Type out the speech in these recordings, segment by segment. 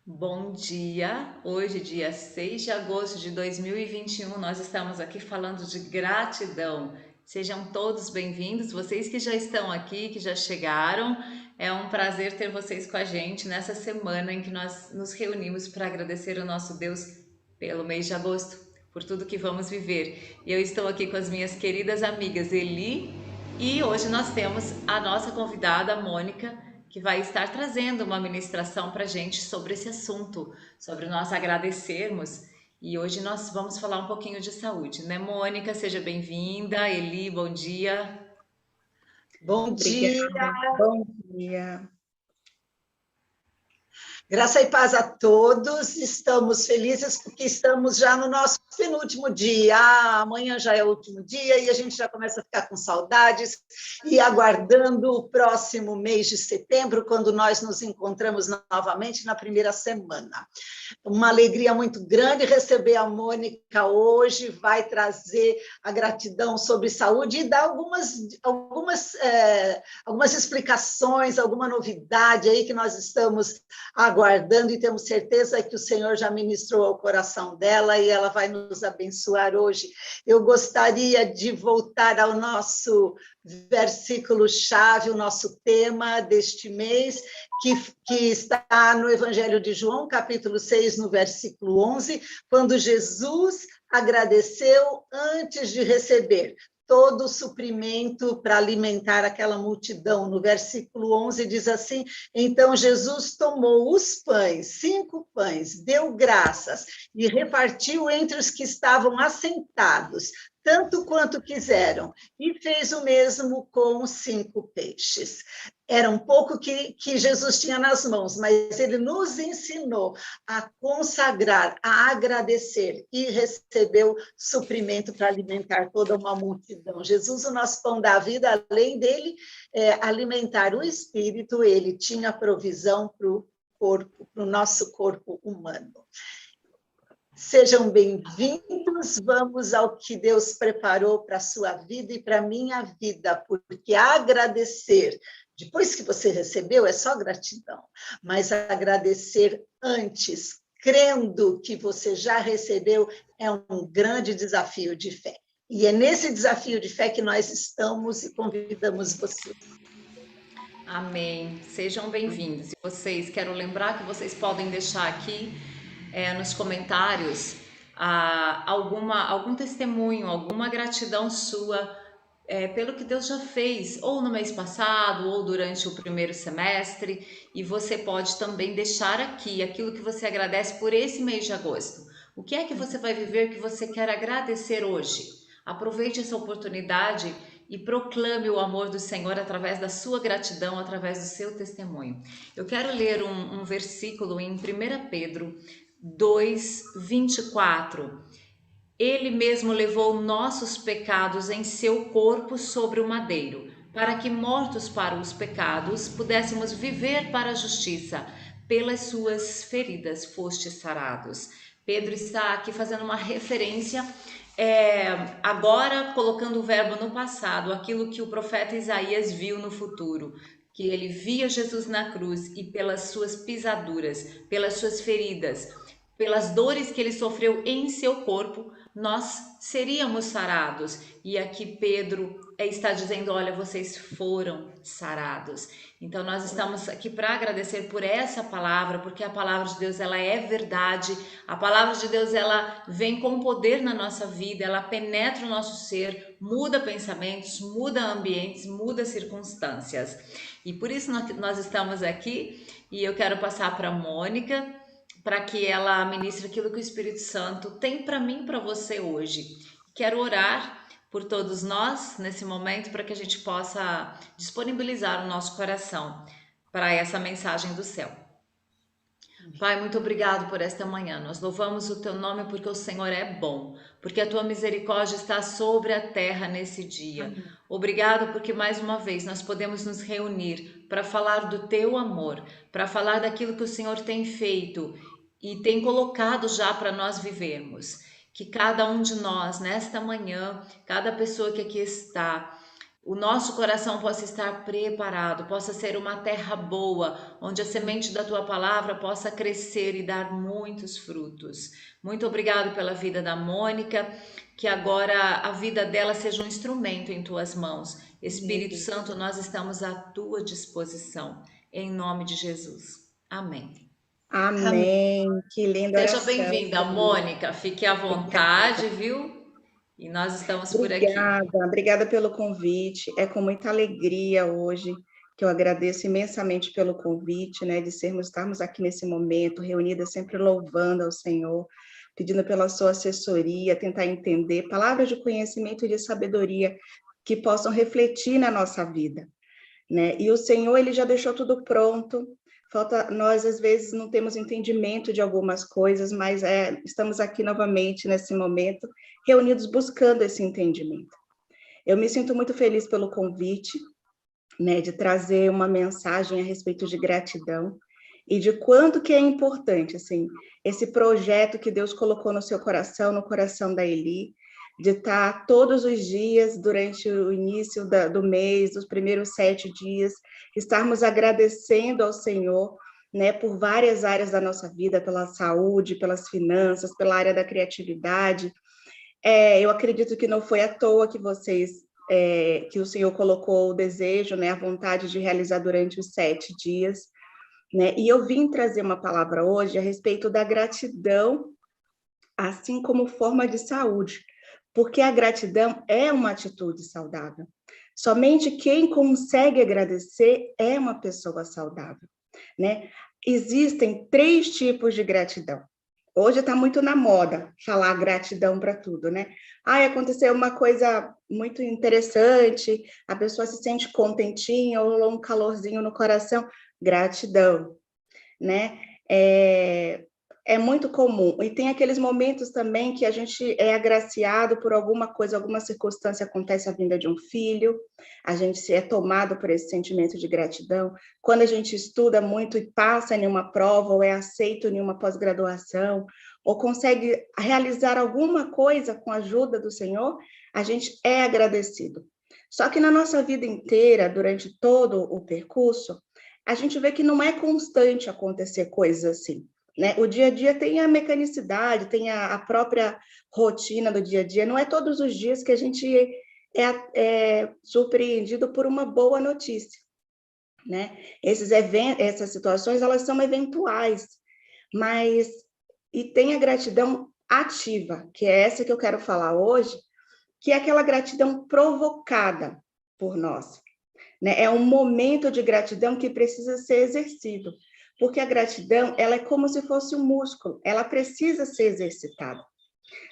Bom dia! Hoje, dia 6 de agosto de 2021, nós estamos aqui falando de gratidão. Sejam todos bem-vindos, vocês que já estão aqui, que já chegaram. É um prazer ter vocês com a gente nessa semana em que nós nos reunimos para agradecer ao nosso Deus pelo mês de agosto, por tudo que vamos viver. E eu estou aqui com as minhas queridas amigas Eli e hoje nós temos a nossa convidada Mônica que vai estar trazendo uma ministração para a gente sobre esse assunto, sobre nós agradecermos. E hoje nós vamos falar um pouquinho de saúde, né, Mônica? Seja bem-vinda. Eli, bom dia. Bom dia, Obrigada, bom dia. graça e paz a todos. Estamos felizes porque estamos já no nosso penúltimo dia. Amanhã já é o último dia e a gente já começa a ficar com saudades e aguardando o próximo mês de setembro, quando nós nos encontramos novamente na primeira semana. Uma alegria muito grande receber a Mônica hoje, vai trazer a gratidão sobre saúde e dar algumas explicações, alguma novidade aí que nós estamos aguardando e temos certeza que o Senhor já ministrou ao coração dela e ela vai nos abençoar hoje. Eu gostaria de voltar ao nosso versículo-chave, o nosso tema deste mês, que está no Evangelho de João, capítulo 6, no versículo 11, quando Jesus agradeceu antes de receber todo o suprimento para alimentar aquela multidão. No versículo 11 diz assim: então Jesus tomou os pães, 5 pães, deu graças e repartiu entre os que estavam assentados, tanto quanto quiseram, e fez o mesmo com os 5 peixes. Era um pouco que Jesus tinha nas mãos, mas ele nos ensinou a consagrar, a agradecer, e recebeu suprimento para alimentar toda uma multidão. Jesus, o nosso pão da vida, além dele alimentar o espírito, ele tinha provisão para o corpo, para o nosso corpo humano. Sejam bem-vindos, vamos ao que Deus preparou para a sua vida e para a minha vida, porque agradecer, depois que você recebeu, é só gratidão, mas agradecer antes, crendo que você já recebeu, é um grande desafio de fé. E é nesse desafio de fé que nós estamos e convidamos você. Amém. Sejam bem-vindos. E vocês, quero lembrar que vocês podem deixar aqui nos comentários algum testemunho, alguma gratidão sua pelo que Deus já fez, ou no mês passado, ou durante o primeiro semestre. E você pode também deixar aqui aquilo que você agradece por esse mês de agosto. O que é que você vai viver que você quer agradecer hoje? Aproveite essa oportunidade e proclame o amor do Senhor através da sua gratidão, através do seu testemunho. Eu quero ler um versículo em 1 Pedro 2:24. Ele mesmo levou nossos pecados em seu corpo sobre o madeiro, para que, mortos para os pecados, pudéssemos viver para a justiça. Pelas suas feridas fostes sarados. Pedro está aqui fazendo uma referência, agora colocando o verbo no passado, aquilo que o profeta Isaías viu no futuro, que ele via Jesus na cruz e pelas suas pisaduras, pelas suas feridas, pelas dores que ele sofreu em seu corpo, nós seríamos sarados. E aqui Pedro está dizendo: olha, vocês foram sarados. Então nós estamos aqui para agradecer por essa palavra, porque a palavra de Deus, ela é verdade. A palavra de Deus, ela vem com poder na nossa vida, ela penetra o nosso ser, muda pensamentos, muda ambientes, muda circunstâncias. E por isso nós estamos aqui, e eu quero passar para a Mônica, para que ela ministre aquilo que o Espírito Santo tem para mim e para você hoje. Quero orar por todos nós nesse momento para que a gente possa disponibilizar o nosso coração para essa mensagem do céu. Pai, muito obrigado por esta manhã. Nós louvamos o teu nome porque o Senhor é bom, porque a tua misericórdia está sobre a terra nesse dia. Obrigado porque mais uma vez nós podemos nos reunir para falar do teu amor, para falar daquilo que o Senhor tem feito e tem colocado já para nós vivermos. Que cada um de nós, nesta manhã, cada pessoa que aqui está, o nosso coração possa estar preparado, possa ser uma terra boa, onde a semente da tua palavra possa crescer e dar muitos frutos. Muito obrigado pela vida da Mônica, que agora a vida dela seja um instrumento em tuas mãos. Espírito Santo, nós estamos à tua disposição, em nome de Jesus. Amém. Amém. Amém. Que linda Seja oração. bem-vinda, Mônica. Fique à vontade, viu? E nós estamos por aqui. Obrigada pelo convite. É com muita alegria hoje que eu agradeço imensamente pelo convite, né, de estarmos aqui nesse momento, reunidas sempre louvando ao Senhor, pedindo pela sua assessoria, tentar entender palavras de conhecimento e de sabedoria que possam refletir na nossa vida, né? E o Senhor, ele já deixou tudo pronto. Falta nós, às vezes, não temos entendimento de algumas coisas, mas estamos aqui novamente nesse momento, reunidos buscando esse entendimento. Eu me sinto muito feliz pelo convite, né, de trazer uma mensagem a respeito de gratidão e de quanto que é importante, assim, esse projeto que Deus colocou no seu coração, no coração da Eli, de estar todos os dias, durante o início do mês, os primeiros 7 dias, estarmos agradecendo ao Senhor, né, por várias áreas da nossa vida, pela saúde, pelas finanças, pela área da criatividade. Eu acredito que não foi à toa que que o Senhor colocou o desejo, né, a vontade de realizar durante os 7 dias, né, e eu vim trazer uma palavra hoje a respeito da gratidão, assim como forma de saúde, porque a gratidão é uma atitude saudável. Somente quem consegue agradecer é uma pessoa saudável, né? Existem 3 tipos de gratidão. Hoje está muito na moda falar gratidão para tudo, né? Aconteceu uma coisa muito interessante, a pessoa se sente contentinha ou um calorzinho no coração, gratidão, né? É muito comum. E tem aqueles momentos também que a gente é agraciado por alguma coisa, alguma circunstância acontece a vinda de um filho, a gente é tomado por esse sentimento de gratidão. Quando a gente estuda muito e passa em uma prova, ou é aceito em uma pós-graduação, ou consegue realizar alguma coisa com a ajuda do Senhor, a gente é agradecido. Só que na nossa vida inteira, durante todo o percurso, a gente vê que não é constante acontecer coisas assim, né? O dia a dia tem a mecanicidade, tem a própria rotina do dia a dia, não é todos os dias que a gente é surpreendido por uma boa notícia, né? Essas situações, elas são eventuais, mas e tem a gratidão ativa, que é essa que eu quero falar hoje, que é aquela gratidão provocada por nós, né? É um momento de gratidão que precisa ser exercido, porque a gratidão, ela é como se fosse um músculo, ela precisa ser exercitada.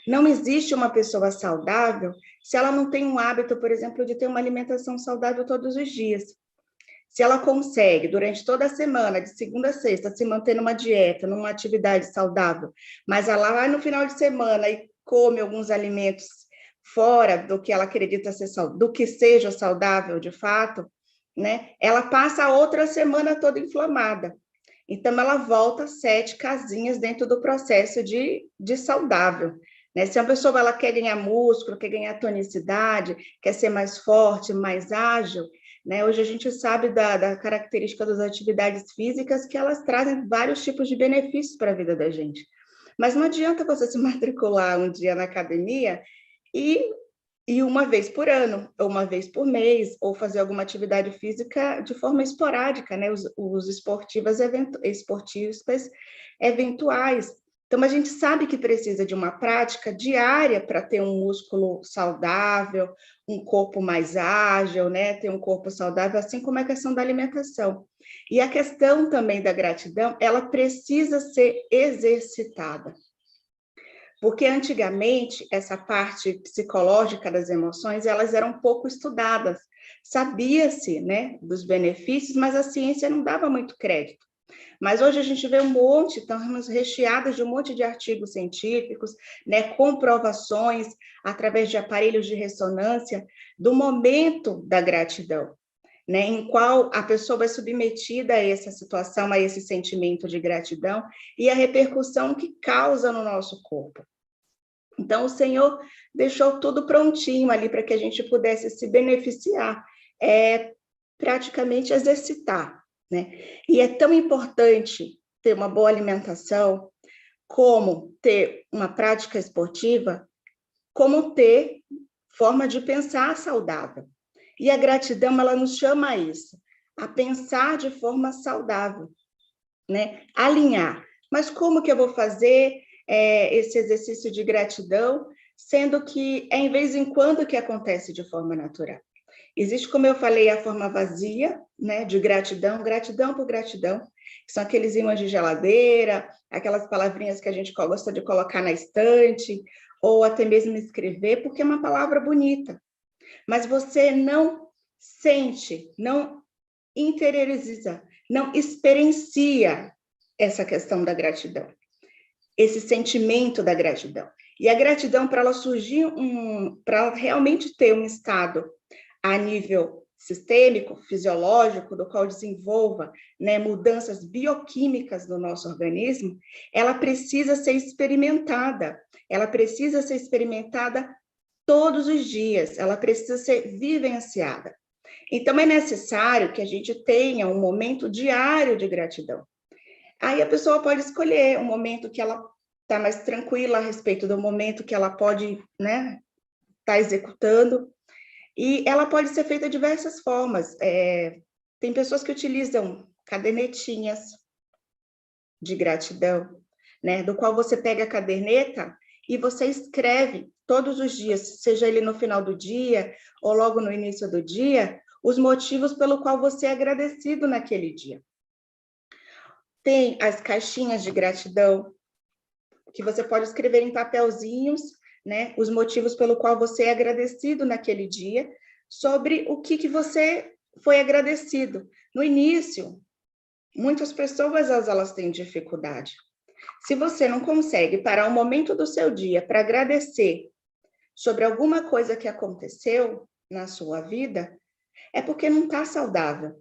Não existe uma pessoa saudável se ela não tem um hábito, por exemplo, de ter uma alimentação saudável todos os dias. Se ela consegue, durante toda a semana, de segunda a sexta, se manter numa dieta, numa atividade saudável, mas ela vai no final de semana e come alguns alimentos fora do que ela acredita ser do que seja saudável de fato, né? Ela passa a outra semana toda inflamada. Então, ela volta 7 casinhas dentro do processo de saudável, né? Se a pessoa ela quer ganhar músculo, quer ganhar tonicidade, quer ser mais forte, mais ágil, né? Hoje a gente sabe da característica das atividades físicas que elas trazem vários tipos de benefícios para a vida da gente. Mas não adianta você se matricular um dia na academia e uma vez por ano, ou uma vez por mês, ou fazer alguma atividade física de forma esporádica, né? Os esportivos eventuais. Então, a gente sabe que precisa de uma prática diária para ter um músculo saudável, um corpo mais ágil, né? Ter um corpo saudável, assim como a questão da alimentação. E a questão também da gratidão, ela precisa ser exercitada. Porque antigamente essa parte psicológica das emoções, elas eram pouco estudadas. Sabia-se, né, dos benefícios, mas a ciência não dava muito crédito. Mas hoje a gente vê estamos recheadas de um monte de artigos científicos, né, comprovações através de aparelhos de ressonância do momento da gratidão, né, em qual a pessoa é submetida a essa situação, a esse sentimento de gratidão e a repercussão que causa no nosso corpo. Então, o Senhor deixou tudo prontinho ali para que a gente pudesse se beneficiar, praticamente exercitar, né? E é tão importante ter uma boa alimentação, como ter uma prática esportiva, como ter forma de pensar saudável. E a gratidão, ela nos chama a isso, a pensar de forma saudável, né? Alinhar. Mas como que eu vou fazer esse exercício de gratidão, sendo que é em vez em quando que acontece de forma natural? Existe, como eu falei, a forma vazia, né, de gratidão, gratidão por gratidão, que são aqueles ímãs de geladeira, aquelas palavrinhas que a gente gosta de colocar na estante, ou até mesmo escrever, porque é uma palavra bonita. Mas você não sente, não interioriza, não experiencia essa questão da gratidão, esse sentimento da gratidão. E a gratidão, para ela surgir, para realmente ter um estado a nível sistêmico, fisiológico, do qual desenvolva, né, mudanças bioquímicas no nosso organismo, ela precisa ser experimentada. Ela precisa ser experimentada todos os dias, ela precisa ser vivenciada. Então, é necessário que a gente tenha um momento diário de gratidão. Aí a pessoa pode escolher um momento que ela está mais tranquila a respeito do momento que ela pode, né, estar executando. E ela pode ser feita de diversas formas. Tem pessoas que utilizam cadernetinhas de gratidão, né, do qual você pega a caderneta e você escreve todos os dias, seja ele no final do dia ou logo no início do dia, os motivos pelo qual você é agradecido naquele dia. Tem as caixinhas de gratidão, que você pode escrever em papelzinhos, né, os motivos pelo qual você é agradecido naquele dia, sobre o que você foi agradecido. No início, muitas pessoas, elas têm dificuldade. Se você não consegue parar um momento do seu dia para agradecer sobre alguma coisa que aconteceu na sua vida, é porque não está saudável.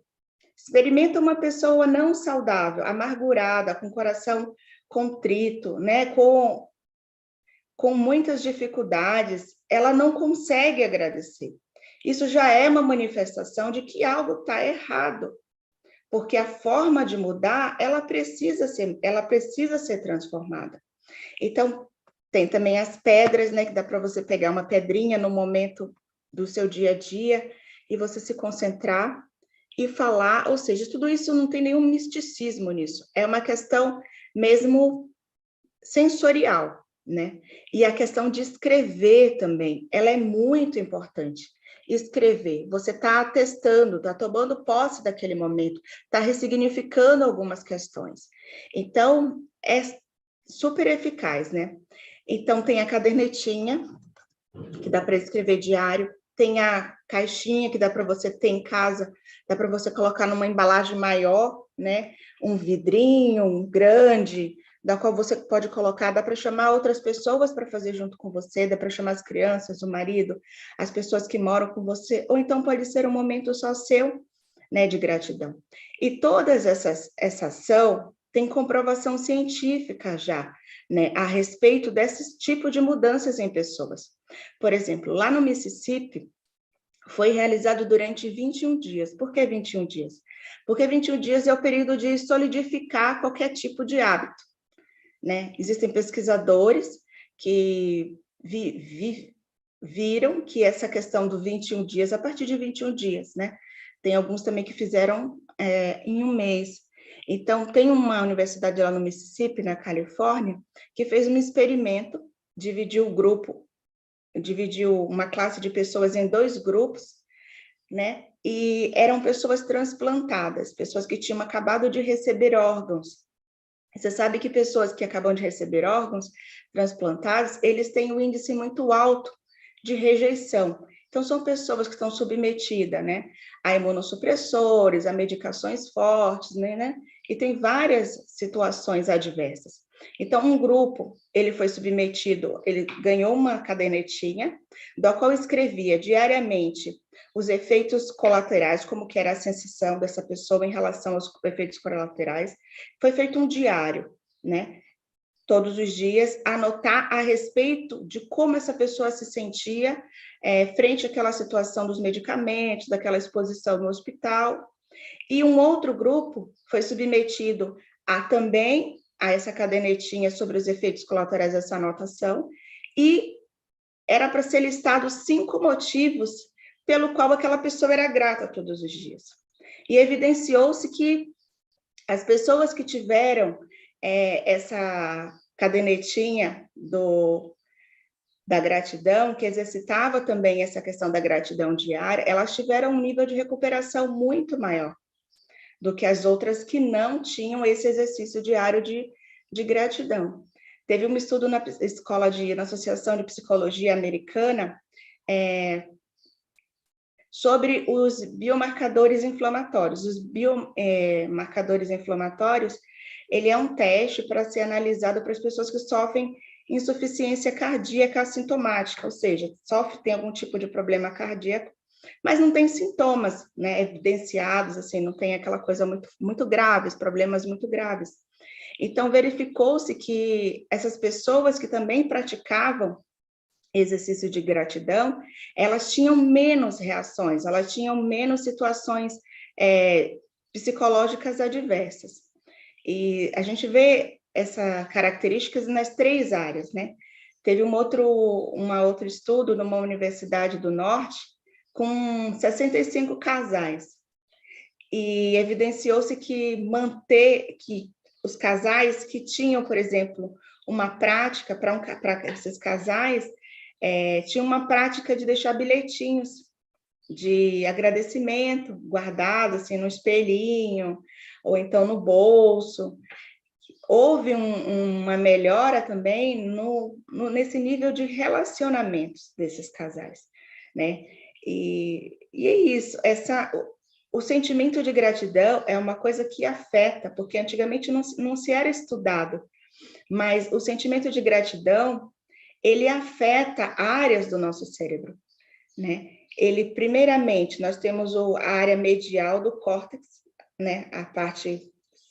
Experimenta uma pessoa não saudável, amargurada, com o coração contrito, né, com muitas dificuldades, ela não consegue agradecer. Isso já é uma manifestação de que algo está errado, porque a forma de mudar, ela precisa ser transformada. Então, tem também as pedras, né, que dá para você pegar uma pedrinha no momento do seu dia a dia e você se concentrar e falar, ou seja, tudo isso não tem nenhum misticismo nisso, é uma questão mesmo sensorial, né? E a questão de escrever também, ela é muito importante. Escrever, você está atestando, está tomando posse daquele momento, está ressignificando algumas questões. Então, é super eficaz, né? Então, tem a cadernetinha, que dá para escrever diário, tem a caixinha que dá para você ter em casa, dá para você colocar numa embalagem maior, né? Um vidrinho, um grande, da qual você pode colocar, dá para chamar outras pessoas para fazer junto com você, dá para chamar as crianças, o marido, as pessoas que moram com você, ou então pode ser um momento só seu, né, de gratidão. E todas essa ação tem comprovação científica já, né, a respeito desse tipo de mudanças em pessoas. Por exemplo, lá no Mississippi, foi realizado durante 21 dias. Por que 21 dias? Porque 21 dias é o período de solidificar qualquer tipo de hábito, né? Existem pesquisadores que viram que essa questão do 21 dias, a partir de 21 dias, né? Tem alguns também que fizeram em um mês. Então, tem uma universidade lá no Mississippi, na Califórnia, que fez um experimento, dividiu uma classe de pessoas em 2 grupos, né? E eram pessoas transplantadas, pessoas que tinham acabado de receber órgãos. Você sabe que pessoas que acabam de receber órgãos transplantados, eles têm um índice muito alto de rejeição. Então, são pessoas que estão submetidas, né, a imunossupressores, a medicações fortes, né? E tem várias situações adversas. Então, um grupo, ele foi submetido, ele ganhou uma cadernetinha, da qual escrevia diariamente os efeitos colaterais, como que era a sensação dessa pessoa em relação aos efeitos colaterais. Foi feito um diário, né? todos os dias, anotar a respeito de como essa pessoa se sentia frente àquela situação dos medicamentos, daquela exposição no hospital. E um outro grupo foi submetido também a essa cadernetinha sobre os efeitos colaterais dessa anotação, e era para ser listado 5 motivos pelo qual aquela pessoa era grata todos os dias. E evidenciou-se que as pessoas que tiveram essa cadernetinha da gratidão, que exercitava também essa questão da gratidão diária, elas tiveram um nível de recuperação muito maior do que as outras que não tinham esse exercício diário de gratidão. Teve um estudo na Associação de Psicologia Americana sobre os biomarcadores inflamatórios. Os biomarcadores inflamatórios, ele é um teste para ser analisado para as pessoas que sofrem insuficiência cardíaca assintomática, ou seja, tem algum tipo de problema cardíaco, mas não tem sintomas, né, evidenciados, assim, não tem aquela coisa muito graves, problemas muito graves. Então, verificou-se que essas pessoas que também praticavam exercício de gratidão, elas tinham menos reações, elas tinham menos situações psicológicas adversas. E a gente vê essas características nas 3 áreas, né? Teve um outro estudo numa universidade do Norte com 65 casais, e evidenciou-se que os casais que tinham, por exemplo, uma prática para esses casais, tinha uma prática de deixar bilhetinhos de agradecimento guardados assim, no espelhinho, ou então no bolso. Houve uma melhora também nesse nível de relacionamentos desses casais, né? E é isso, o sentimento de gratidão é uma coisa que afeta, porque antigamente não se era estudado, mas o sentimento de gratidão, ele afeta áreas do nosso cérebro, né? Ele, primeiramente, nós temos a área medial do córtex, né?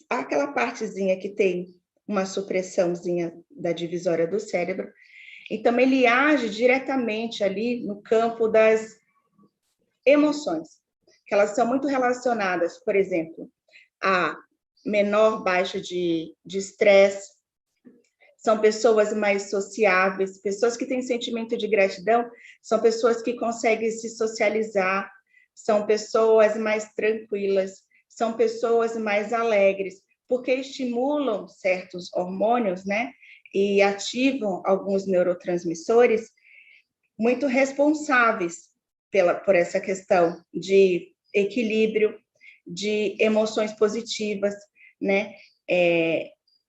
Aquela partezinha que tem uma supressãozinha da divisória do cérebro. Então, ele age diretamente ali no campo das emoções, que elas são muito relacionadas, por exemplo, a menor baixa de estresse, são pessoas mais sociáveis, pessoas que têm sentimento de gratidão, são pessoas que conseguem se socializar, são pessoas mais tranquilas, são pessoas mais alegres, porque estimulam certos hormônios, né? E ativam alguns neurotransmissores muito responsáveis por essa questão de equilíbrio, de emoções positivas, né?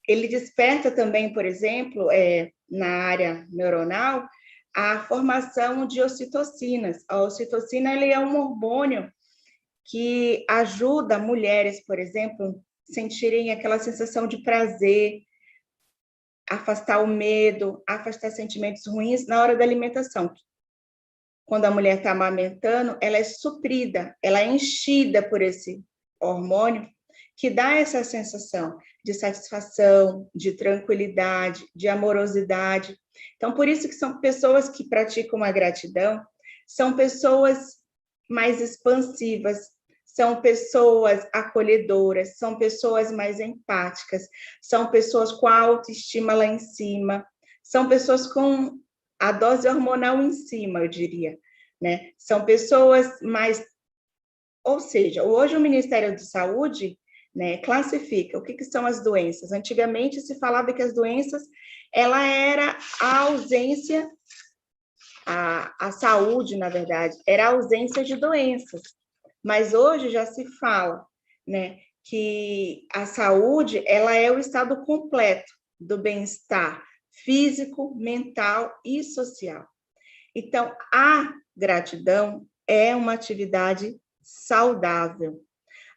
Ele desperta também, por exemplo, na área neuronal, a formação de ocitocinas. A ocitocina ele é um hormônio que ajuda mulheres, por exemplo, sentirem aquela sensação de prazer, afastar o medo, afastar sentimentos ruins na hora da alimentação. Quando a mulher está amamentando, ela é suprida, ela é enchida por esse hormônio que dá essa sensação de satisfação, de tranquilidade, de amorosidade. Então, por isso que são pessoas que praticam a gratidão, são pessoas mais expansivas, são pessoas acolhedoras, são pessoas mais empáticas, são pessoas com a autoestima lá em cima, são pessoas com a dose hormonal em cima, eu diria, né? São pessoas mais... Ou seja, hoje o Ministério da Saúde, né, classifica o que são as doenças. Antigamente se falava que as doenças, ela era a ausência, a saúde, na verdade, era a ausência de doenças. Mas hoje já se fala, né, que a saúde, ela é o estado completo do bem-estar físico, mental e social. Então, a gratidão é uma atividade saudável.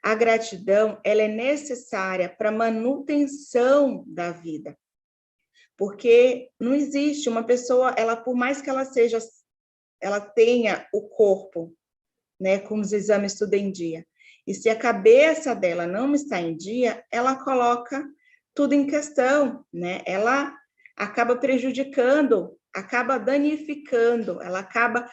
A gratidão, ela é necessária para a manutenção da vida. Porque não existe uma pessoa, ela por mais que ela tenha o corpo, né, com os exames tudo em dia, e se a cabeça dela não está em dia, ela coloca tudo em questão, né? Ela acaba prejudicando, acaba danificando, ela acaba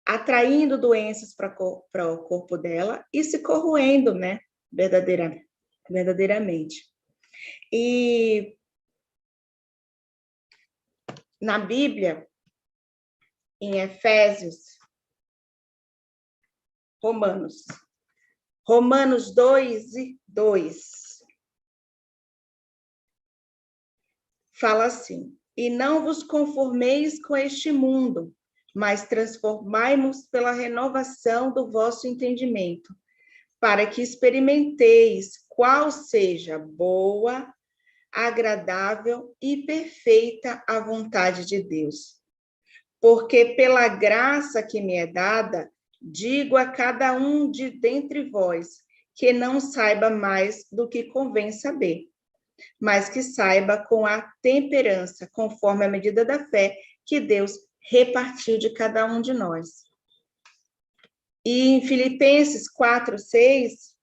atraindo doenças para o corpo dela e se corroendo, né? Verdadeiramente. E na Bíblia, em Efésios, Romanos 2:2, fala assim: e não vos conformeis com este mundo, mas transformai-vos pela renovação do vosso entendimento, para que experimenteis qual seja boa, agradável e perfeita a vontade de Deus. Porque pela graça que me é dada, digo a cada um de dentre vós, que não saiba mais do que convém saber, mas que saiba com a temperança, conforme a medida da fé que Deus repartiu de cada um de nós. E em Filipenses 4:6,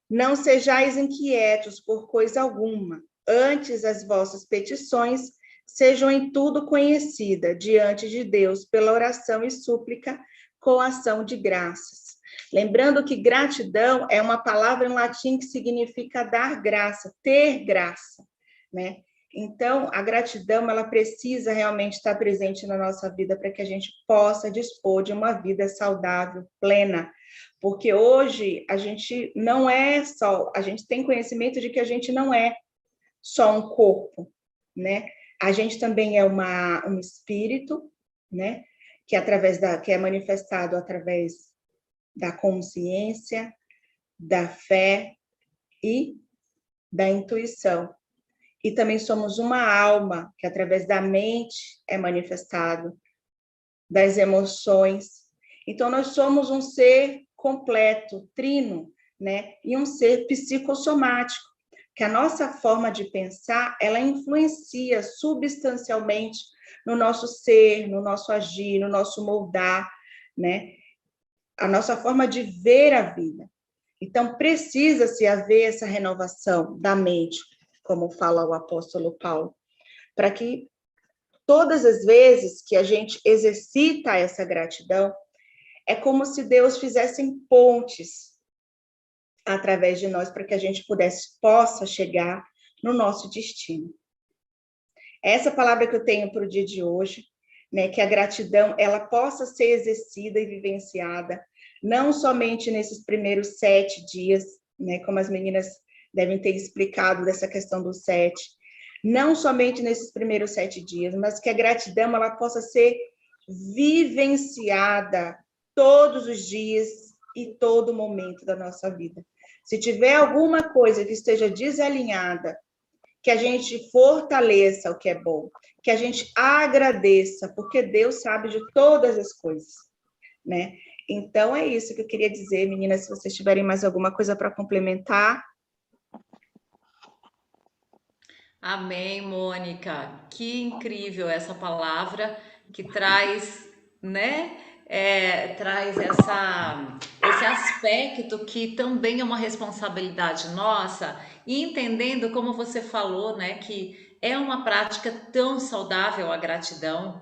não sejais inquietos por coisa alguma, antes as vossas petições sejam em tudo conhecidas diante de Deus pela oração e súplica com ação de graças. Lembrando que gratidão é uma palavra em latim que significa dar graça, ter graça, né? Então, a gratidão, ela precisa realmente estar presente na nossa vida para que a gente possa dispor de uma vida saudável, plena. Porque hoje a gente não é só, a gente tem conhecimento de que a gente não é só um corpo, né? A gente também é um espírito, né? Que é manifestado através da consciência, da fé e da intuição. E também somos uma alma, que através da mente é manifestado, das emoções. Então, nós somos um ser completo, trino, né? E um ser psicossomático, que a nossa forma de pensar, ela influencia substancialmente no nosso ser, no nosso agir, no nosso moldar, né? A nossa forma de ver a vida. Então, precisa-se haver essa renovação da mente, como fala o apóstolo Paulo, para que todas as vezes que a gente exercita essa gratidão, é como se Deus fizesse pontes através de nós para que a gente possa chegar no nosso destino. Essa palavra que eu tenho para o dia de hoje, né, que a gratidão ela possa ser exercida e vivenciada, não somente nesses primeiros 7 dias, né, como as meninas devem ter explicado dessa questão dos 7, não somente nesses primeiros 7 dias, mas que a gratidão ela possa ser vivenciada todos os dias e todo momento da nossa vida. Se tiver alguma coisa que esteja desalinhada, que a gente fortaleça o que é bom, que a gente agradeça, porque Deus sabe de todas as coisas, né? Então, é isso que eu queria dizer, meninas, se vocês tiverem mais alguma coisa para complementar. Amém, Mônica. Que incrível essa palavra que traz, né? Traz esse aspecto que também é uma responsabilidade nossa, e entendendo, como você falou, né, que é uma prática tão saudável a gratidão,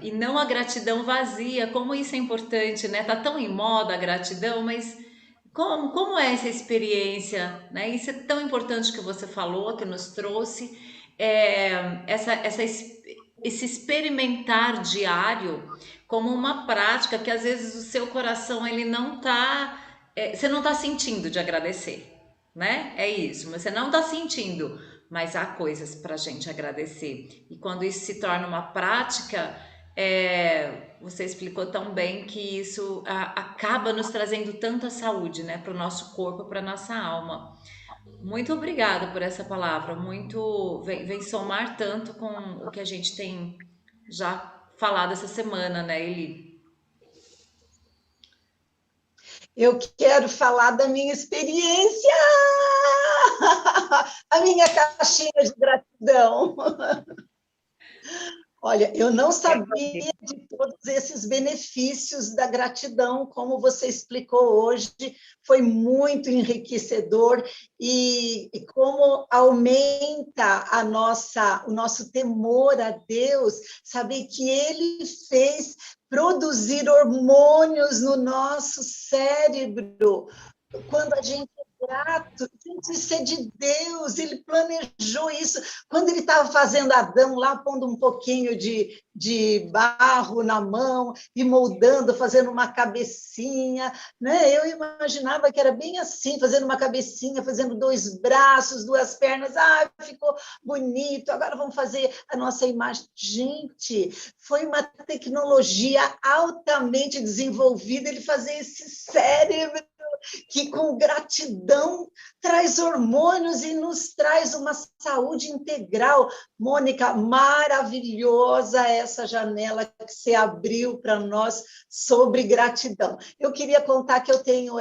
e não a gratidão vazia, como isso é importante, né? Tá tão em moda a gratidão, mas como é essa experiência, né? Isso é tão importante que você falou, que nos trouxe, esse experimentar diário como uma prática que às vezes o seu coração ele não tá, você não tá sentindo de agradecer, né? É isso, você não tá sentindo, mas há coisas para a gente agradecer. E quando isso se torna uma prática, você explicou tão bem que isso acaba nos trazendo tanta saúde, né, para o nosso corpo, para a nossa alma. Muito obrigada por essa palavra, vem somar tanto com o que a gente tem já falado essa semana, né, Eli? Eu quero falar da minha experiência, a minha caixinha de gratidão. Olha, eu não sabia de todos esses benefícios da gratidão, como você explicou hoje, foi muito enriquecedor e como aumenta o nosso temor a Deus, saber que Ele fez produzir hormônios no nosso cérebro. Quando a gente é grato, gente, isso é de Deus, Ele planejou isso. Quando Ele estava fazendo Adão lá, pondo um pouquinho de barro na mão e moldando, fazendo uma cabecinha, né? Eu imaginava que era bem assim, fazendo uma cabecinha, fazendo 2 braços, 2 pernas, ficou bonito, agora vamos fazer a nossa imagem. Gente, foi uma tecnologia altamente desenvolvida, ele fazer esse cérebro que com gratidão traz hormônios e nos traz uma saúde integral. Mônica, maravilhosa essa janela que você abriu para nós sobre gratidão. Eu queria contar que eu tenho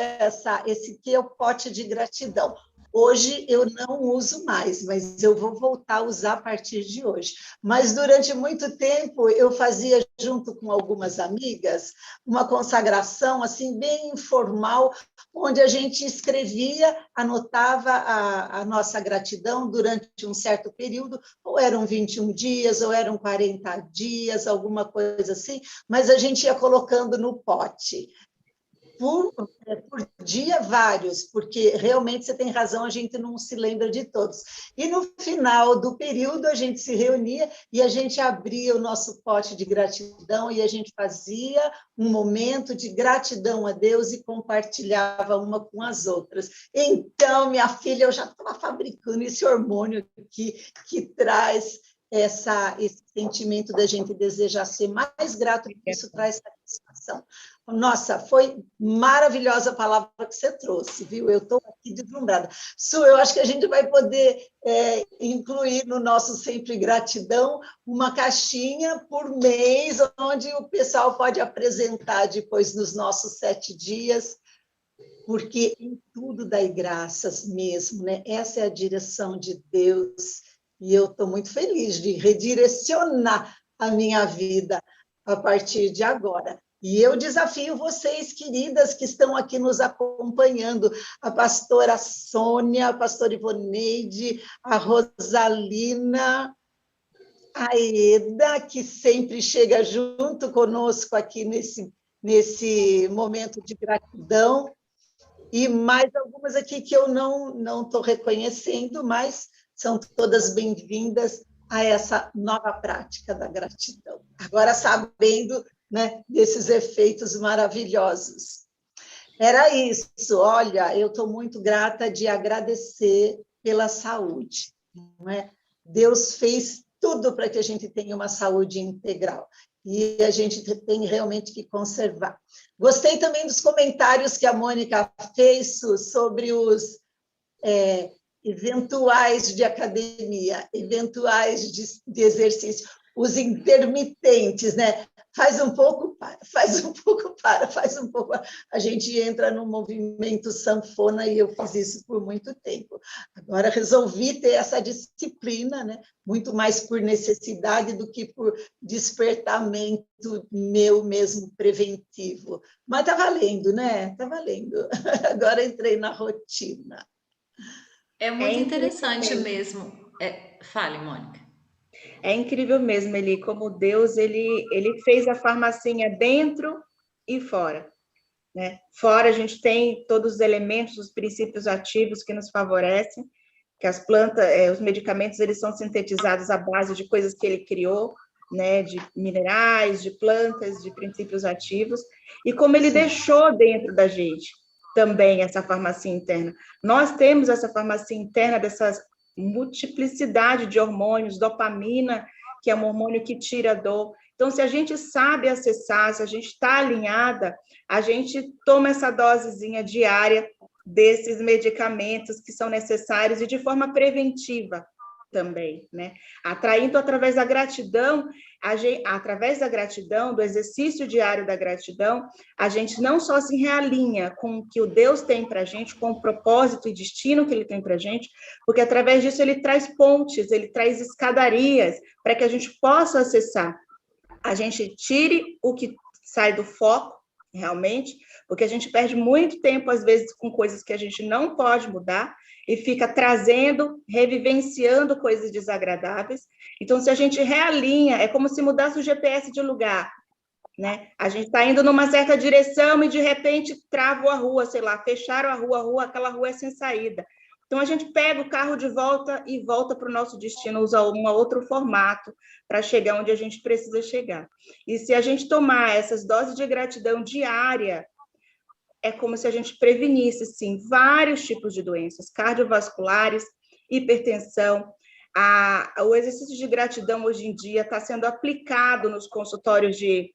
esse pote de gratidão. Hoje eu não uso mais, mas eu vou voltar a usar a partir de hoje. Mas durante muito tempo eu fazia, junto com algumas amigas, uma consagração assim bem informal, onde a gente escrevia, anotava a nossa gratidão durante um certo período, ou eram 21 dias, ou eram 40 dias, alguma coisa assim, mas a gente ia colocando no pote. Por dia, vários, porque realmente você tem razão, a gente não se lembra de todos. E no final do período, a gente se reunia e a gente abria o nosso pote de gratidão e a gente fazia um momento de gratidão a Deus e compartilhava uma com as outras. Então, minha filha, eu já estava fabricando esse hormônio que traz esse sentimento da gente desejar ser mais grato, e isso traz satisfação. Nossa, foi maravilhosa a palavra que você trouxe, viu? Eu estou aqui deslumbrada. Su, eu acho que a gente vai poder incluir no nosso Sempre Gratidão uma caixinha por mês, onde o pessoal pode apresentar depois nos nossos 7 dias, porque em tudo dai graças mesmo, né? Essa é a direção de Deus, e eu estou muito feliz de redirecionar a minha vida a partir de agora. E eu desafio vocês, queridas, que estão aqui nos acompanhando, a pastora Sônia, a pastora Ivoneide, a Rosalina, a Eda, que sempre chega junto conosco aqui nesse momento de gratidão, e mais algumas aqui que eu não estou reconhecendo, mas são todas bem-vindas a essa nova prática da gratidão. Agora, sabendo, né, desses efeitos maravilhosos. Era isso. Olha, eu estou muito grata de agradecer pela saúde. Não é? Deus fez tudo para que a gente tenha uma saúde integral. E a gente tem realmente que conservar. Gostei também dos comentários que a Mônica fez sobre os eventuais de academia, eventuais de exercício, os intermitentes, né? Faz um pouco, para, faz um pouco, para, faz um pouco. A gente entra no movimento sanfona e eu fiz isso por muito tempo. Agora resolvi ter essa disciplina, né? Muito mais por necessidade do que por despertamento meu mesmo preventivo. Mas está valendo, né? Está valendo. Agora entrei na rotina. É muito interessante mesmo. Fale, Mônica. É incrível mesmo, Eli, como Deus ele fez a farmacinha dentro e fora. Né? Fora a gente tem todos os elementos, os princípios ativos que nos favorecem, que as plantas, os medicamentos, eles são sintetizados à base de coisas que ele criou, né? De minerais, de plantas, de princípios ativos, e como ele deixou dentro da gente também essa farmácia interna. Nós temos essa farmácia interna dessas multiplicidade de hormônios, dopamina, que é um hormônio que tira a dor. Então, se a gente sabe acessar, se a gente está alinhada, a gente toma essa dosezinha diária desses medicamentos que são necessários e de forma preventiva também, né? Atraindo através da gratidão, através da gratidão, do exercício diário da gratidão, a gente não só se realinha com o que o Deus tem para a gente, com o propósito e destino que Ele tem para a gente, porque através disso Ele traz pontes, Ele traz escadarias para que a gente possa acessar. A gente tire o que sai do foco, realmente, porque a gente perde muito tempo, às vezes, com coisas que a gente não pode mudar, e fica trazendo, revivenciando coisas desagradáveis. Então, se a gente realinha, é como se mudasse o GPS de lugar, né? A gente está indo numa certa direção e, de repente, travou a rua, sei lá, fecharam a rua, aquela rua é sem saída. Então, a gente pega o carro de volta e volta para o nosso destino, usa um outro formato para chegar onde a gente precisa chegar. E se a gente tomar essas doses de gratidão diária, é como se a gente prevenisse, sim, vários tipos de doenças cardiovasculares, hipertensão. O exercício de gratidão, hoje em dia, está sendo aplicado nos consultórios de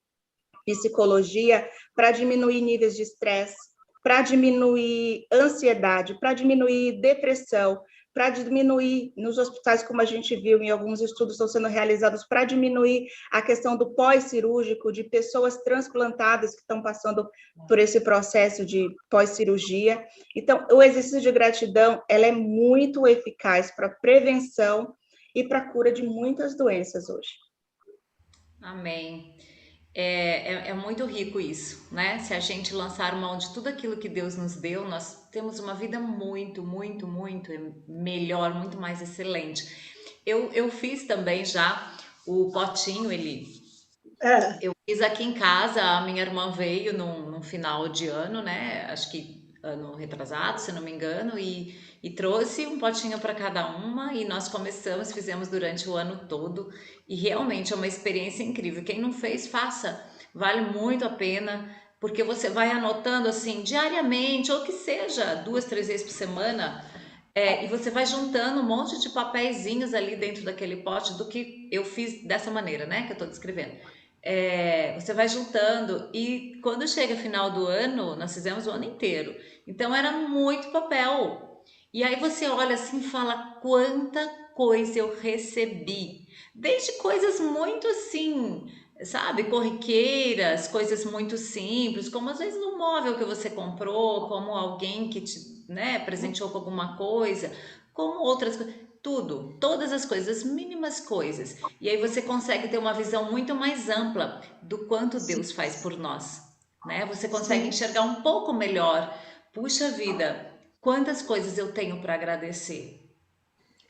psicologia para diminuir níveis de estresse, para diminuir ansiedade, para diminuir depressão, para diminuir, nos hospitais, como a gente viu em alguns estudos estão sendo realizados, para diminuir a questão do pós-cirúrgico, de pessoas transplantadas que estão passando por esse processo de pós-cirurgia. Então, o exercício de gratidão, ela é muito eficaz para prevenção e para a cura de muitas doenças hoje. Amém. É muito rico isso, né? Se a gente lançar mão de tudo aquilo que Deus nos deu, nós temos uma vida muito, muito, muito melhor, muito mais excelente. Eu fiz também já o potinho, Eli. Eu fiz aqui em casa, a minha irmã veio num final de ano, né? Acho que ano retrasado, se não me engano, e trouxe um potinho para cada uma e nós fizemos durante o ano todo e realmente é uma experiência incrível. Quem não fez, faça, vale muito a pena, porque você vai anotando assim diariamente, ou que seja 2, 3 vezes por semana, e você vai juntando um monte de papeizinhos ali dentro daquele pote do que eu fiz dessa maneira, né, que eu tô descrevendo. Você vai juntando e quando chega final do ano, nós fizemos o ano inteiro, então era muito papel. E aí você olha assim e fala quanta coisa eu recebi. Desde coisas muito assim, sabe, corriqueiras, coisas muito simples, como às vezes um móvel que você comprou, como alguém que te, né, presenteou com alguma coisa, como outras coisas. Tudo, todas as coisas, as mínimas coisas. E aí você consegue ter uma visão muito mais ampla do quanto Deus faz por nós, né? Você consegue enxergar um pouco melhor. Puxa vida, quantas coisas eu tenho para agradecer.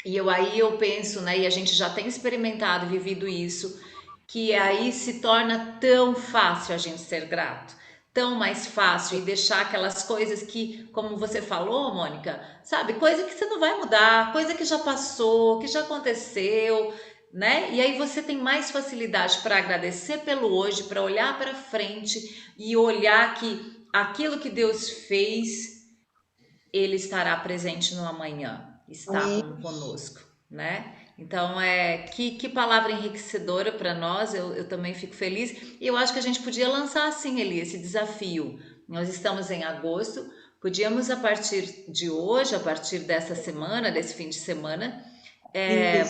E aí eu penso, né, e a gente já tem experimentado e vivido isso, que aí se torna tão fácil a gente ser grato, tão mais fácil e deixar aquelas coisas que, como você falou, Mônica, sabe, coisa que você não vai mudar, coisa que já passou, que já aconteceu, né? E aí você tem mais facilidade para agradecer pelo hoje, para olhar para frente e olhar que aquilo que Deus fez, Ele estará presente no amanhã, está conosco, né? Então, que palavra enriquecedora para nós, eu também fico feliz. E eu acho que a gente podia lançar assim, Eli, esse desafio. Nós estamos em agosto, podíamos a partir de hoje, a partir dessa semana, desse fim de semana,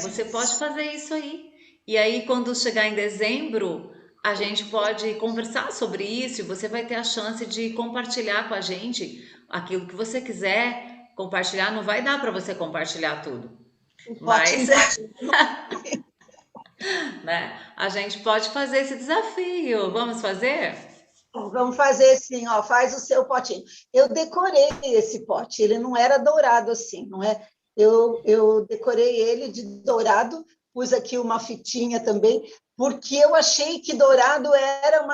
você pode fazer isso aí. E aí, quando chegar em dezembro, a gente pode conversar sobre isso e você vai ter a chance de compartilhar com a gente aquilo que você quiser compartilhar. Não vai dar para você compartilhar tudo, mas né, a gente pode fazer esse desafio. Vamos fazer? Vamos fazer assim, ó, faz o seu potinho. Eu decorei esse pote, ele não era dourado assim, não é? Eu decorei ele de dourado, pus aqui uma fitinha também, porque eu achei que dourado era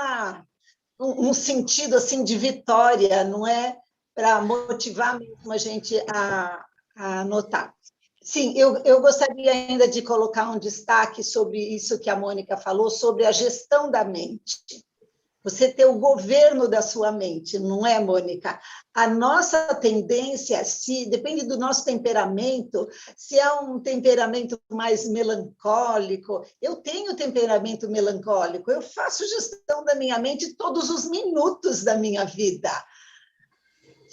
um sentido assim de vitória, não é? Para motivar mesmo a gente a anotar. Sim, eu gostaria ainda de colocar um destaque sobre isso que a Mônica falou, sobre a gestão da mente. Você ter o governo da sua mente, não é, Mônica? A nossa tendência, depende do nosso temperamento, se é um temperamento mais melancólico, eu tenho temperamento melancólico, eu faço gestão da minha mente todos os minutos da minha vida.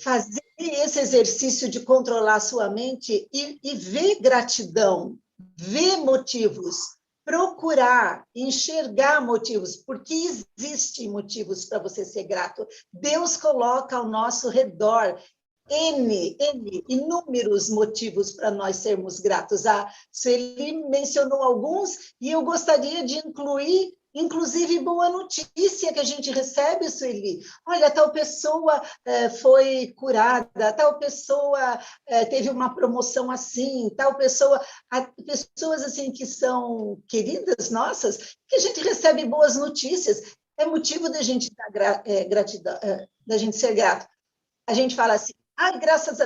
Fazer esse exercício de controlar a sua mente e ver gratidão ver motivos, procurar, enxergar motivos, porque existem motivos para você ser grato. Deus coloca ao nosso redor inúmeros motivos para nós sermos gratos. A Sueli mencionou alguns e eu gostaria de incluir, inclusive, boa notícia que a gente recebe, Sueli. Olha, tal pessoa foi curada, tal pessoa teve uma promoção assim, tal pessoa... Pessoas assim que são queridas nossas, que a gente recebe boas notícias. É motivo da gente dar gratidão, da gente ser grato. A gente fala assim, graças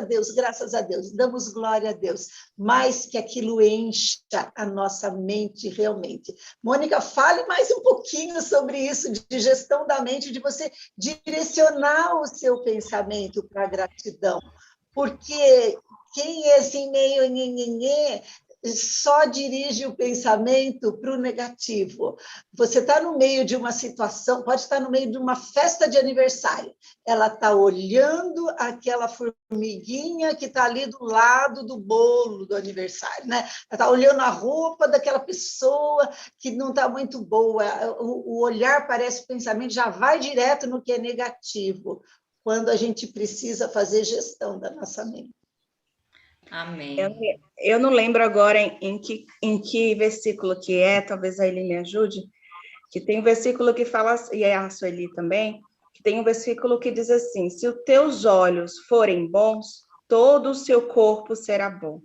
a Deus, damos glória a Deus, mas que aquilo encha a nossa mente realmente. Mônica, fale mais um pouquinho sobre isso, de gestão da mente, de você direcionar o seu pensamento para a gratidão, porque quem é assim meio nhenhenhê, só dirige o pensamento para o negativo. Você está no meio de uma situação, pode estar no meio de uma festa de aniversário, ela está olhando aquela formiguinha que está ali do lado do bolo do aniversário, né? Ela está olhando a roupa daquela pessoa que não está muito boa, o olhar parece, o pensamento já vai direto no que é negativo, quando a gente precisa fazer gestão da nossa mente. Amém. Eu não lembro agora em que versículo que é, talvez a Eli me ajude, que tem um versículo que fala, e é a Sueli também, que tem um versículo que diz assim, se os teus olhos forem bons, todo o seu corpo será bom.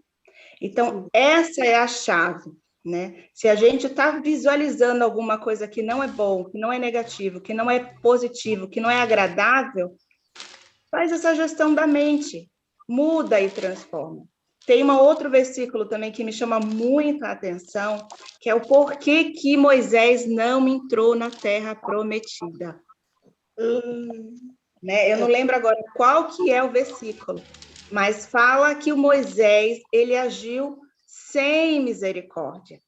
Então, essa é a chave, né? Se a gente está visualizando alguma coisa que não é bom, que não é negativo, que não é positivo, que não é agradável, faz essa gestão da mente, muda e transforma. Tem um outro versículo também que me chama muito a atenção, que é o porquê que Moisés não entrou na terra prometida. Né? Eu não lembro agora qual que é o versículo, mas fala que o Moisés, ele agiu sem misericórdia,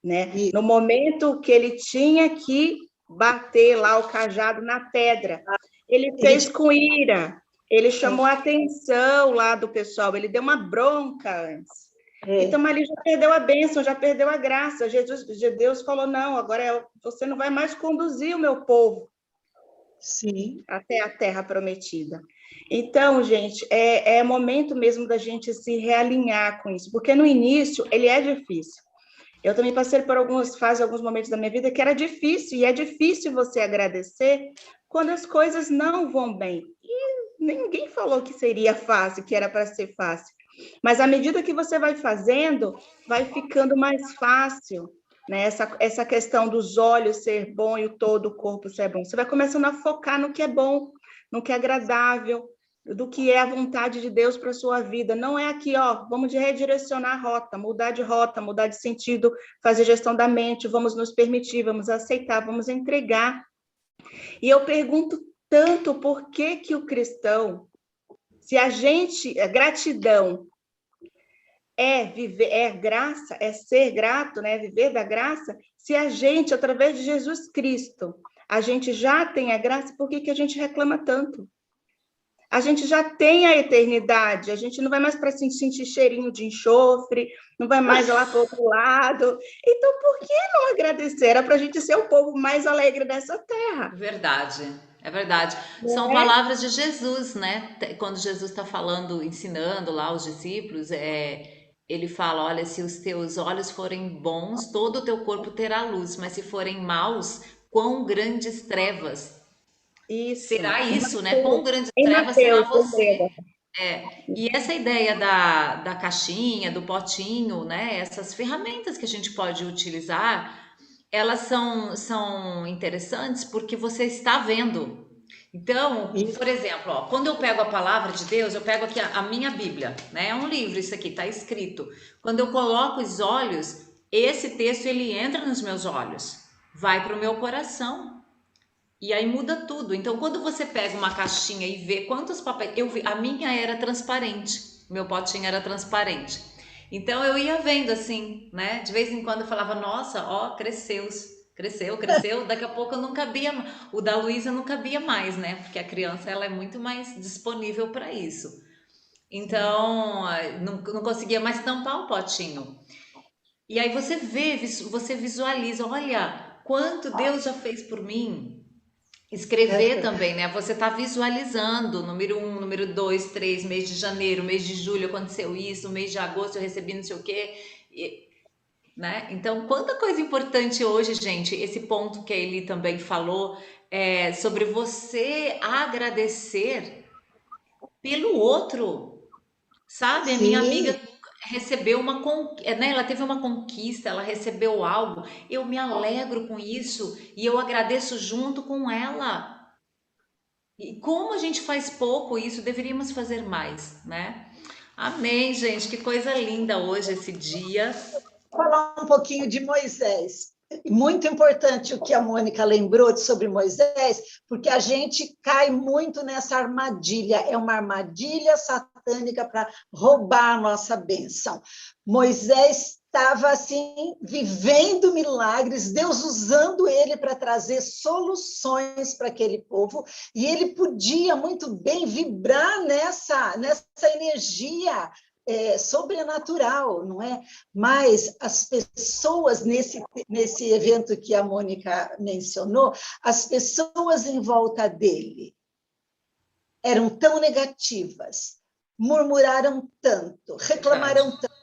né? No momento que ele tinha que bater lá o cajado na pedra, ele fez com ira, ele chamou a atenção lá do pessoal, ele deu uma bronca antes. Então, ali já perdeu a bênção, já perdeu a graça. Deus falou, não, agora você não vai mais conduzir o meu povo. Sim. Até a terra prometida. Então, gente, é momento mesmo da gente se realinhar com isso, porque no início ele é difícil. Eu também passei por algumas fases, alguns momentos da minha vida que era difícil, e é difícil você agradecer quando as coisas não vão bem. E ninguém falou que seria fácil, que era para ser fácil. Mas à medida que você vai fazendo, vai ficando mais fácil, né? Essa questão dos olhos ser bom e todo o corpo ser bom. Você vai começando a focar no que é bom, no que é agradável, do que é a vontade de Deus para a sua vida. Não é aqui, ó, vamos redirecionar a rota, mudar de sentido, fazer gestão da mente, vamos nos permitir, vamos aceitar, vamos entregar. E eu pergunto tanto por que o cristão, se a gente, gratidão é viver, é graça, é ser grato, né? Viver da graça, se a gente, através de Jesus Cristo, a gente já tem a graça, por que a gente reclama tanto? A gente já tem a eternidade, a gente não vai mais para sentir cheirinho de enxofre, não vai mais lá para o outro lado. Então, por que não agradecer? Era para a gente ser o povo mais alegre dessa terra. Verdade, é verdade. São palavras de Jesus, né? Quando Jesus está falando, ensinando lá os discípulos, ele fala: olha, se os teus olhos forem bons, todo o teu corpo terá luz, mas se forem maus, quão grandes trevas. Isso. Será isso, né? Quão grandes Em trevas será Mateus, você? E essa ideia da caixinha, do potinho, né? Essas ferramentas que a gente pode utilizar, elas são interessantes porque você está vendo. Então, por exemplo, ó, quando eu pego a palavra de Deus, eu pego aqui a minha Bíblia, né? É um livro isso aqui, tá escrito. Quando eu coloco os olhos, esse texto ele entra nos meus olhos, vai para o meu coração. E aí muda tudo. Então, quando você pega uma caixinha e vê quantos papéis. A minha era transparente, meu potinho era transparente. Então, eu ia vendo assim, né? De vez em quando eu falava, nossa, ó, cresceu. Daqui a pouco eu não cabia. O da Luísa não cabia mais, né? Porque a criança ela é muito mais disponível para isso. Então, não conseguia mais tampar o potinho. E aí você vê, você visualiza, olha, quanto Deus já fez por mim. É Escrever verdade. também, né? Você tá visualizando, número um, número dois, três, mês de janeiro, mês de julho aconteceu isso, mês de agosto eu recebi não sei o quê, né? Então, quanta coisa importante hoje, gente, esse ponto que a Eli também falou, sobre você agradecer pelo outro, sabe? A minha amiga Sim, recebeu né? Ela teve uma conquista, ela recebeu algo, eu me alegro com isso e eu agradeço junto com ela. E como a gente faz pouco isso, deveríamos fazer mais, né? Amém, gente. Que coisa linda hoje esse dia. falar um pouquinho de Moisés. Muito importante o que a Mônica lembrou sobre Moisés, porque a gente cai muito nessa armadilha. É uma armadilha satânica para roubar a nossa bênção. Moisés estava assim, vivendo milagres, Deus usando ele para trazer soluções para aquele povo, e ele podia muito bem vibrar nessa energia sobrenatural, não é? Mas as pessoas, nesse evento que a Mônica mencionou, as pessoas em volta dele eram tão negativas, murmuraram tanto, Verdade. reclamaram tanto.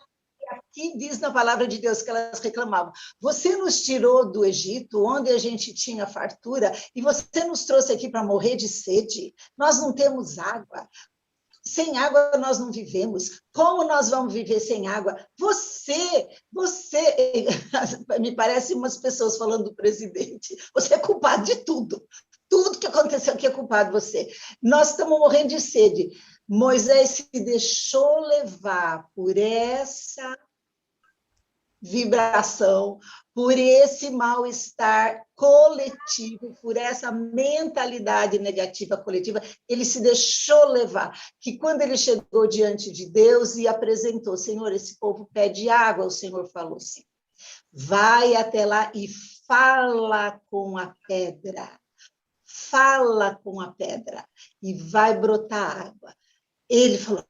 Que diz na palavra de Deus que elas reclamavam. Você nos tirou do Egito, onde a gente tinha fartura, e você nos trouxe aqui para morrer de sede. Nós não temos água. Sem água nós não vivemos. Como nós vamos viver sem água? Você, me parece umas pessoas falando do presidente. Você é culpado de tudo. Tudo que aconteceu aqui é culpado você. Nós estamos morrendo de sede. Moisés se deixou levar por essa vibração, por esse mal-estar coletivo, por essa mentalidade negativa coletiva, ele se deixou levar, que quando ele chegou diante de Deus e apresentou, Senhor, esse povo pede água, o Senhor falou assim, vai até lá e fala com a pedra, fala com a pedra, e vai brotar água. Ele falou,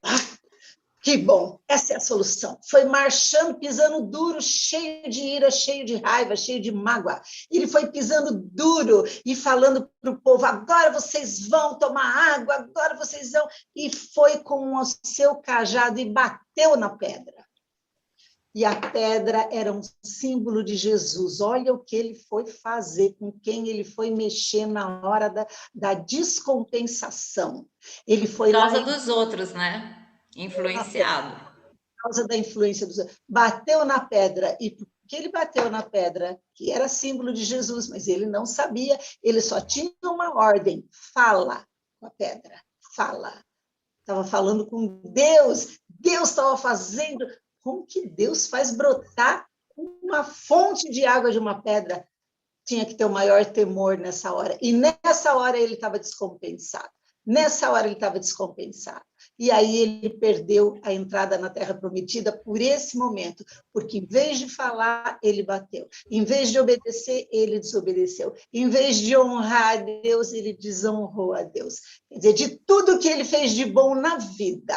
que bom, essa é a solução. Foi marchando, pisando duro, cheio de ira, cheio de raiva, cheio de mágoa. Ele foi pisando duro e falando para o povo: agora vocês vão tomar água, agora vocês vão. E foi com o seu cajado e bateu na pedra. E a pedra era um símbolo de Jesus. Olha o que ele foi fazer, com quem ele foi mexer na hora da descompensação. Ele Por foi lá causa e dos outros, né? Influenciado. causa da influência dos outros. Bateu na pedra, e porque ele bateu na pedra, que era símbolo de Jesus, mas ele não sabia, ele só tinha uma ordem: fala com a pedra, fala. Estava falando com Deus, Deus estava fazendo. Como que Deus faz brotar uma fonte de água de uma pedra? Tinha que ter o maior temor nessa hora. E nessa hora ele estava descompensado. Nessa hora ele estava descompensado. E aí ele perdeu a entrada na Terra Prometida por esse momento, porque em vez de falar, ele bateu. Em vez de obedecer, ele desobedeceu. Em vez de honrar a Deus, ele desonrou a Deus. Quer dizer, de tudo que ele fez de bom na vida,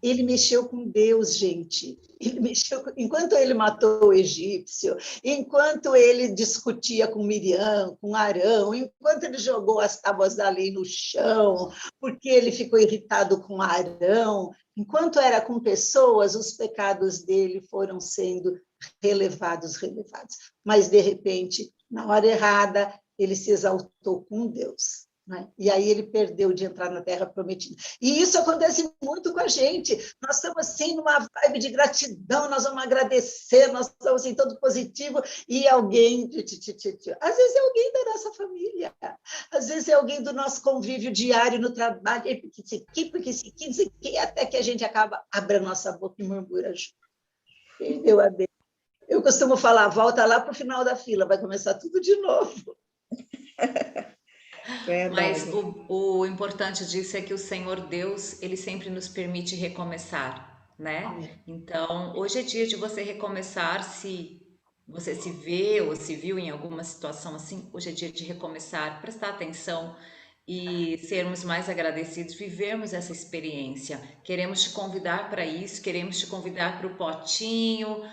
ele mexeu com Deus, gente. Ele mexeu enquanto ele matou o egípcio, enquanto ele discutia com Miriam, com Arão, enquanto ele jogou as tábuas da lei no chão, porque ele ficou irritado com Arão, enquanto era com pessoas, os pecados dele foram sendo relevados. Mas, de repente, na hora errada, ele se exaltou com Deus. Né? E aí ele perdeu de entrar na Terra Prometida. E isso acontece muito com a gente. Nós estamos assim numa vibe de gratidão, nós vamos agradecer, nós estamos assim todo positivo, e alguém, às vezes é alguém da nossa família, às vezes é alguém do nosso convívio diário no trabalho, porque isso aqui, até que a gente acaba abrindo a nossa boca e murmura junto. Perdeu a Deus. Eu costumo falar, volta lá para o final da fila, vai começar tudo de novo. Mas Verdade. o importante disso é que o Senhor Deus, ele sempre nos permite recomeçar, né? Amém. Então, hoje é dia de você recomeçar, se você se vê ou se viu em alguma situação assim, hoje é dia de recomeçar, prestar atenção e sermos mais agradecidos, vivermos essa experiência. Queremos te convidar para isso, queremos te convidar para o potinho,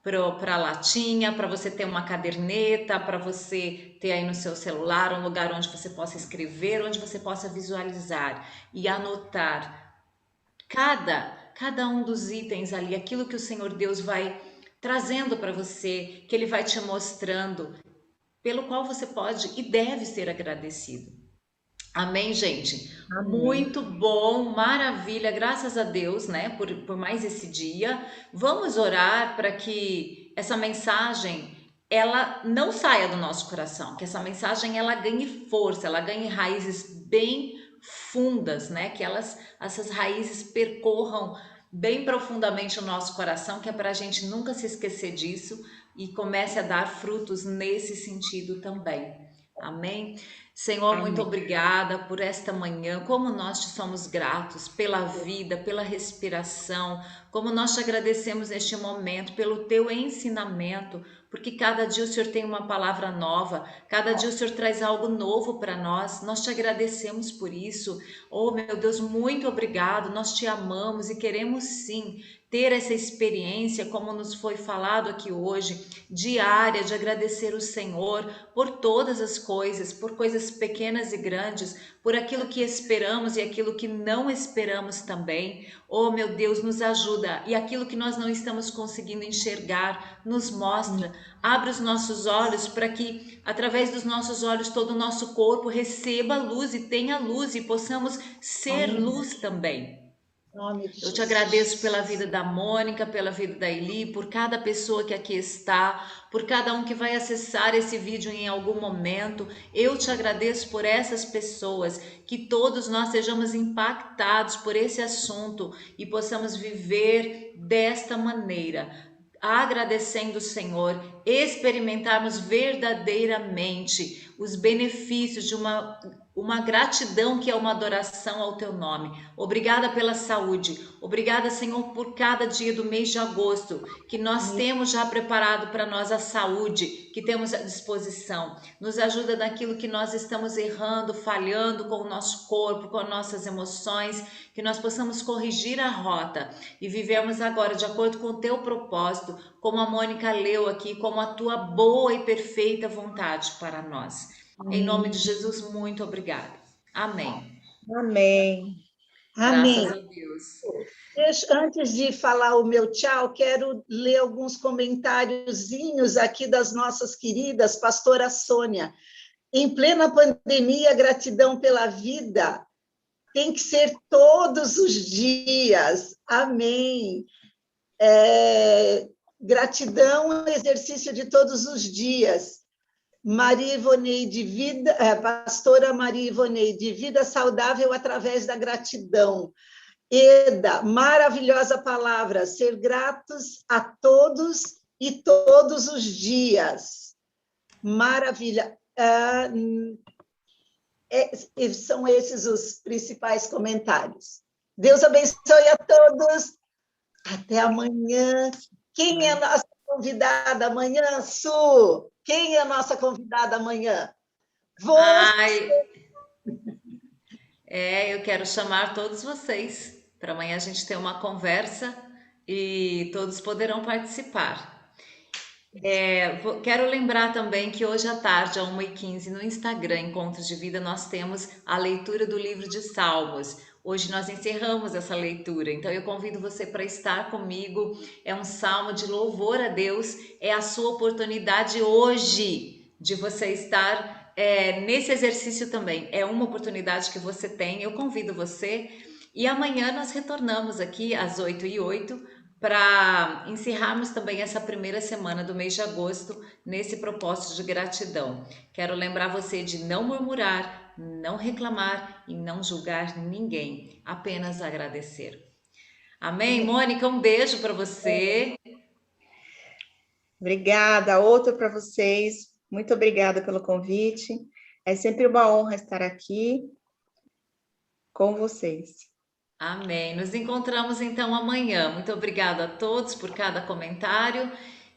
para a latinha, para você ter uma caderneta, para você ter aí no seu celular um lugar onde você possa escrever, onde você possa visualizar e anotar cada um dos itens ali, aquilo que o Senhor Deus vai trazendo para você, que Ele vai te mostrando, pelo qual você pode e deve ser agradecido. Amém, gente? Amém. Muito bom, maravilha, graças a Deus, né, por mais esse dia. Vamos orar para que essa mensagem ela não saia do nosso coração, que essa mensagem ela ganhe força, ela ganhe raízes bem fundas, né? Que essas raízes percorram bem profundamente o nosso coração, que é para a gente nunca se esquecer disso e comece a dar frutos nesse sentido também. Amém? Senhor, muito Amém. obrigada por esta manhã. Como nós te somos gratos pela vida, pela respiração, como nós te agradecemos neste momento pelo teu ensinamento, porque cada dia o Senhor tem uma palavra nova, cada dia o Senhor traz algo novo para nós. Nós te agradecemos por isso. Oh, meu Deus, muito obrigado. Nós te amamos e queremos sim ter essa experiência, como nos foi falado aqui hoje, diária, de agradecer o Senhor por todas as coisas, por coisas pequenas e grandes, por aquilo que esperamos e aquilo que não esperamos também. Oh, meu Deus, nos ajuda. E aquilo que nós não estamos conseguindo enxergar, nos mostra. Abre os nossos olhos para que, através dos nossos olhos, todo o nosso corpo receba luz e tenha luz e possamos ser Amém. luz também. Em nome de Eu te Jesus. agradeço pela vida da Mônica, pela vida da Eli, por cada pessoa que aqui está, por cada um que vai acessar esse vídeo em algum momento. Eu te agradeço por essas pessoas, que todos nós sejamos impactados por esse assunto e possamos viver desta maneira, agradecendo o Senhor, experimentarmos verdadeiramente os benefícios de uma gratidão que é uma adoração ao teu nome. Obrigada pela saúde. Obrigada, Senhor, por cada dia do mês de agosto, que nós temos já preparado para nós a saúde, que temos à disposição. Nos ajuda naquilo que nós estamos errando, falhando com o nosso corpo, com as nossas emoções, que nós possamos corrigir a rota e vivermos agora de acordo com o teu propósito, como a Mônica leu aqui, como a tua boa e perfeita vontade para nós. Em nome de Jesus, muito obrigada. Amém. Amém. Graças Amém. a Deus. Antes de falar o meu tchau, quero ler alguns comentáriozinhos aqui das nossas queridas, pastora Sônia. Em plena pandemia, gratidão pela vida tem que ser todos os dias. Amém. Gratidão, exercício de todos os dias. Maria Ivoneide, pastora Maria Ivoneide, vida saudável através da gratidão. Eda, maravilhosa palavra, ser gratos a todos e todos os dias. Maravilha. São esses os principais comentários. Deus abençoe a todos. Até amanhã. Quem é a nossa convidada amanhã, Su? Quem é a nossa convidada amanhã? Eu quero chamar todos vocês para amanhã a gente ter uma conversa e todos poderão participar. Quero lembrar também que hoje à tarde, às 1h15, no Instagram, Encontros de Vida, nós temos a leitura do livro de Salmos. Hoje nós encerramos essa leitura, então eu convido você para estar comigo. É um salmo de louvor a Deus, é a sua oportunidade hoje de você estar nesse exercício também. É uma oportunidade que você tem, eu convido você. E amanhã nós retornamos aqui às 8h08 para encerrarmos também essa primeira semana do mês de agosto nesse propósito de gratidão. Quero lembrar você de não murmurar, não reclamar e não julgar ninguém, apenas agradecer. Amém? Mônica, um beijo para você. Obrigada, outro para vocês. Muito obrigada pelo convite. É sempre uma honra estar aqui com vocês. Amém. Nos encontramos então amanhã. Muito obrigada a todos por cada comentário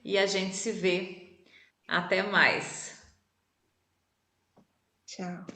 e a gente se vê. Até mais. Tchau.